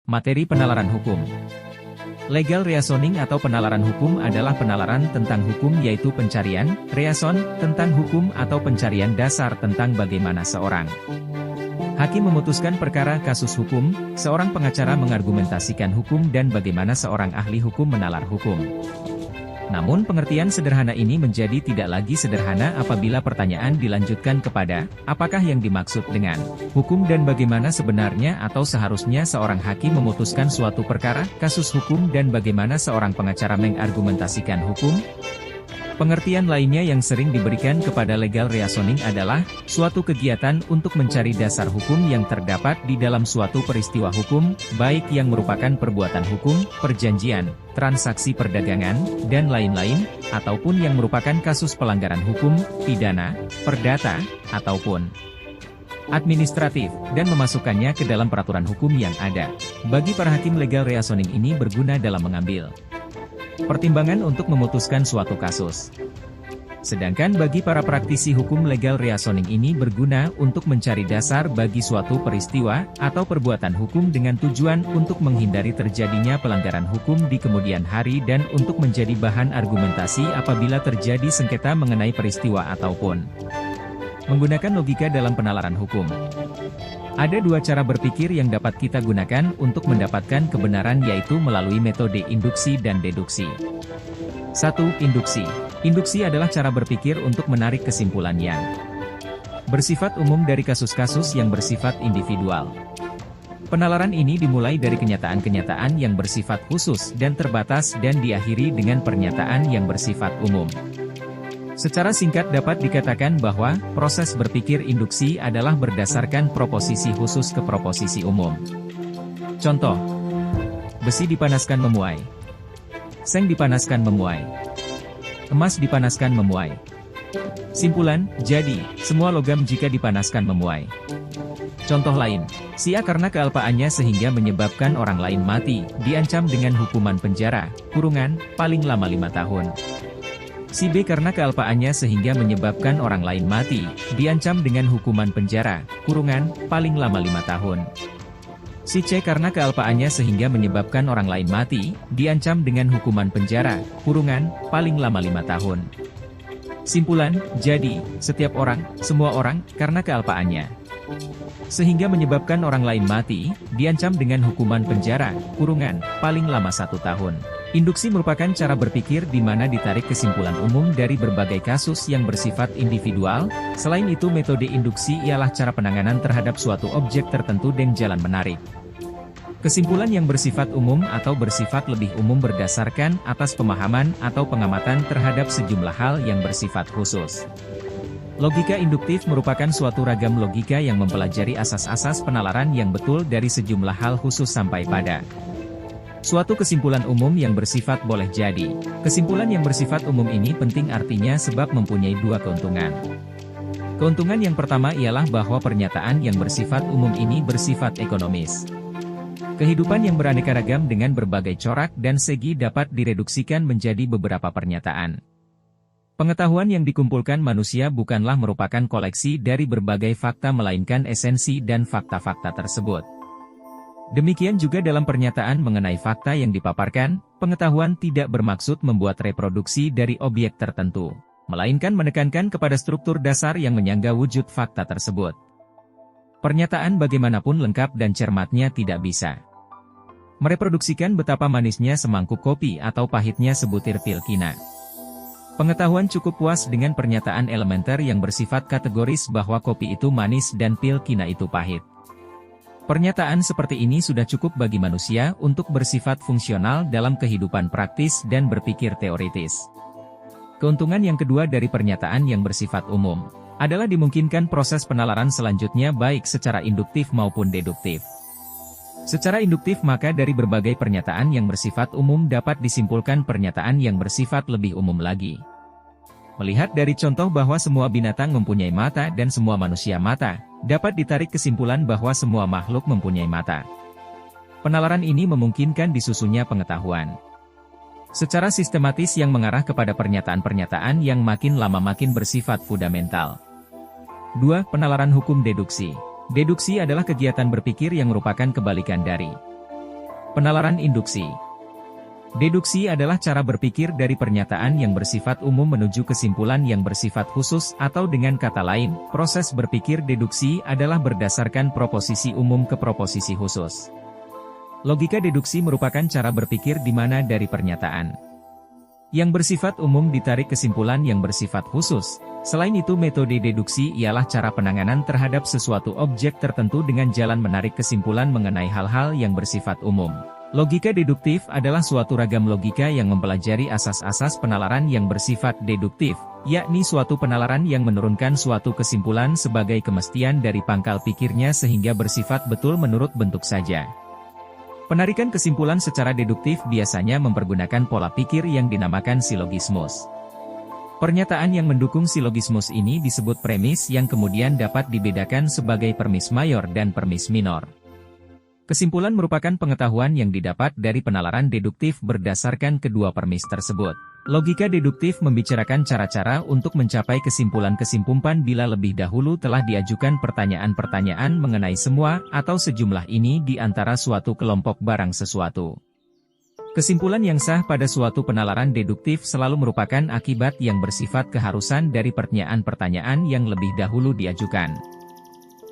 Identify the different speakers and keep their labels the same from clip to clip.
Speaker 1: Materi penalaran hukum. Legal reasoning atau penalaran hukum adalah penalaran tentang hukum, yaitu pencarian, reason, tentang hukum atau pencarian dasar tentang bagaimana seorang hakim memutuskan perkara kasus hukum, seorang pengacara mengargumentasikan hukum, dan bagaimana seorang ahli hukum menalar hukum. Namun pengertian sederhana ini menjadi tidak lagi sederhana apabila pertanyaan dilanjutkan kepada, apakah yang dimaksud dengan hukum dan bagaimana sebenarnya atau seharusnya seorang hakim memutuskan suatu perkara, kasus hukum, dan bagaimana seorang pengacara mengargumentasikan hukum? Pengertian lainnya yang sering diberikan kepada legal reasoning adalah suatu kegiatan untuk mencari dasar hukum yang terdapat di dalam suatu peristiwa hukum, baik yang merupakan perbuatan hukum, perjanjian, transaksi perdagangan, dan lain-lain, ataupun yang merupakan kasus pelanggaran hukum, pidana, perdata, ataupun administratif, dan memasukkannya ke dalam peraturan hukum yang ada. Bagi para hakim, legal reasoning ini berguna dalam mengambil pertimbangan untuk memutuskan suatu kasus. Sedangkan bagi para praktisi hukum, legal reasoning ini berguna untuk mencari dasar bagi suatu peristiwa atau perbuatan hukum dengan tujuan untuk menghindari terjadinya pelanggaran hukum di kemudian hari dan untuk menjadi bahan argumentasi apabila terjadi sengketa mengenai peristiwa ataupun menggunakan logika dalam penalaran hukum. Ada dua cara berpikir yang dapat kita gunakan untuk mendapatkan kebenaran, yaitu melalui metode induksi dan deduksi. 1. Induksi. Induksi adalah cara berpikir untuk menarik kesimpulan yang bersifat umum dari kasus-kasus yang bersifat individual. Penalaran ini dimulai dari kenyataan-kenyataan yang bersifat khusus dan terbatas dan diakhiri dengan pernyataan yang bersifat umum. Secara singkat dapat dikatakan bahwa proses berpikir induksi adalah berdasarkan proposisi khusus ke proposisi umum. Contoh: besi dipanaskan memuai, seng dipanaskan memuai, emas dipanaskan memuai. Simpulan: jadi, semua logam jika dipanaskan memuai. Contoh lain, si A karena kealpaannya sehingga menyebabkan orang lain mati, diancam dengan hukuman penjara, kurungan, paling lama 5 tahun. Si B karena kealpaannya sehingga menyebabkan orang lain mati, diancam dengan hukuman penjara, kurungan, paling lama 5 tahun. Si C karena kealpaannya sehingga menyebabkan orang lain mati, diancam dengan hukuman penjara, kurungan, paling lama 5 tahun. Simpulan: jadi, setiap orang, semua orang, karena kealpaannya sehingga menyebabkan orang lain mati, diancam dengan hukuman penjara, kurungan, paling lama 1 tahun. Induksi merupakan cara berpikir di mana ditarik kesimpulan umum dari berbagai kasus yang bersifat individual. Selain itu, metode induksi ialah cara penanganan terhadap suatu objek tertentu dengan jalan menarik kesimpulan yang bersifat umum atau bersifat lebih umum berdasarkan atas pemahaman atau pengamatan terhadap sejumlah hal yang bersifat khusus. Logika induktif merupakan suatu ragam logika yang mempelajari asas-asas penalaran yang betul dari sejumlah hal khusus sampai pada suatu kesimpulan umum yang bersifat boleh jadi. Kesimpulan yang bersifat umum ini penting artinya sebab mempunyai dua keuntungan. Keuntungan yang pertama ialah bahwa pernyataan yang bersifat umum ini bersifat ekonomis. Kehidupan yang beraneka ragam dengan berbagai corak dan segi dapat direduksikan menjadi beberapa pernyataan. Pengetahuan yang dikumpulkan manusia bukanlah merupakan koleksi dari berbagai fakta melainkan esensi dan fakta-fakta tersebut. Demikian juga dalam pernyataan mengenai fakta yang dipaparkan, pengetahuan tidak bermaksud membuat reproduksi dari objek tertentu, melainkan menekankan kepada struktur dasar yang menyangga wujud fakta tersebut. Pernyataan bagaimanapun lengkap dan cermatnya tidak bisa mereproduksikan betapa manisnya semangkuk kopi atau pahitnya sebutir pil kina. Pengetahuan cukup puas dengan pernyataan elementer yang bersifat kategoris bahwa kopi itu manis dan pil kina itu pahit. Pernyataan seperti ini sudah cukup bagi manusia untuk bersifat fungsional dalam kehidupan praktis dan berpikir teoritis. Keuntungan yang kedua dari pernyataan yang bersifat umum adalah dimungkinkan proses penalaran selanjutnya baik secara induktif maupun deduktif. Secara induktif maka dari berbagai pernyataan yang bersifat umum dapat disimpulkan pernyataan yang bersifat lebih umum lagi. Melihat dari contoh bahwa semua binatang mempunyai mata dan semua manusia mata, dapat ditarik kesimpulan bahwa semua makhluk mempunyai mata. Penalaran ini memungkinkan disusunnya pengetahuan secara sistematis yang mengarah kepada pernyataan-pernyataan yang makin lama makin bersifat fundamental. 2. Penalaran hukum deduksi. Deduksi adalah kegiatan berpikir yang merupakan kebalikan dari Penalaran induksi. Deduksi adalah cara berpikir dari pernyataan yang bersifat umum menuju kesimpulan yang bersifat khusus, atau dengan kata lain, proses berpikir deduksi adalah berdasarkan proposisi umum ke proposisi khusus. Logika deduksi merupakan cara berpikir di mana dari pernyataan yang bersifat umum ditarik kesimpulan yang bersifat khusus. Selain itu, metode deduksi ialah cara penanganan terhadap sesuatu objek tertentu dengan jalan menarik kesimpulan mengenai hal-hal yang bersifat umum. Logika deduktif adalah suatu ragam logika yang mempelajari asas-asas penalaran yang bersifat deduktif, yakni suatu penalaran yang menurunkan suatu kesimpulan sebagai kemestian dari pangkal pikirnya sehingga bersifat betul menurut bentuk saja. Penarikan kesimpulan secara deduktif biasanya mempergunakan pola pikir yang dinamakan silogismus. Pernyataan yang mendukung silogismus ini disebut premis yang kemudian dapat dibedakan sebagai permis mayor dan permis minor. Kesimpulan merupakan pengetahuan yang didapat dari penalaran deduktif berdasarkan kedua permis tersebut. Logika deduktif membicarakan cara-cara untuk mencapai kesimpulan-kesimpulan bila lebih dahulu telah diajukan pertanyaan-pertanyaan mengenai semua atau sejumlah ini di antara suatu kelompok barang sesuatu. Kesimpulan yang sah pada suatu penalaran deduktif selalu merupakan akibat yang bersifat keharusan dari pertanyaan-pertanyaan yang lebih dahulu diajukan.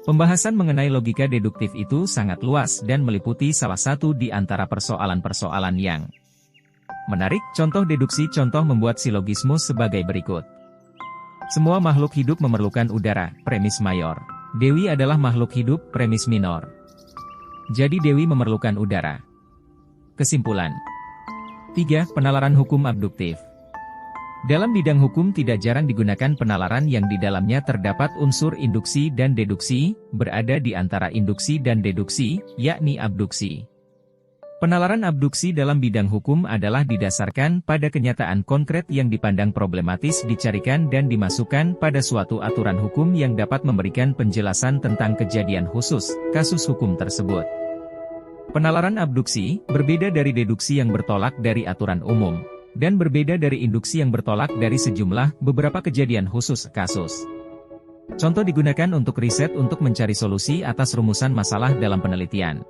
Speaker 1: Pembahasan mengenai logika deduktif itu sangat luas dan meliputi salah satu di antara persoalan-persoalan yang menarik. Contoh deduksi. Contoh membuat silogismus sebagai berikut. Semua makhluk hidup memerlukan udara, premis mayor. Dewi adalah makhluk hidup, premis minor. Jadi Dewi memerlukan udara. Kesimpulan. 3. Penalaran hukum abduktif. Dalam bidang hukum tidak jarang digunakan penalaran yang di dalamnya terdapat unsur induksi dan deduksi, berada di antara induksi dan deduksi, yakni abduksi. Penalaran abduksi dalam bidang hukum adalah didasarkan pada kenyataan konkret yang dipandang problematis dicarikan dan dimasukkan pada suatu aturan hukum yang dapat memberikan penjelasan tentang kejadian khusus, kasus hukum tersebut. Penalaran abduksi berbeda dari deduksi yang bertolak dari aturan umum, dan berbeda dari induksi yang bertolak dari sejumlah beberapa kejadian khusus kasus. Contoh digunakan untuk riset untuk mencari solusi atas rumusan masalah dalam penelitian.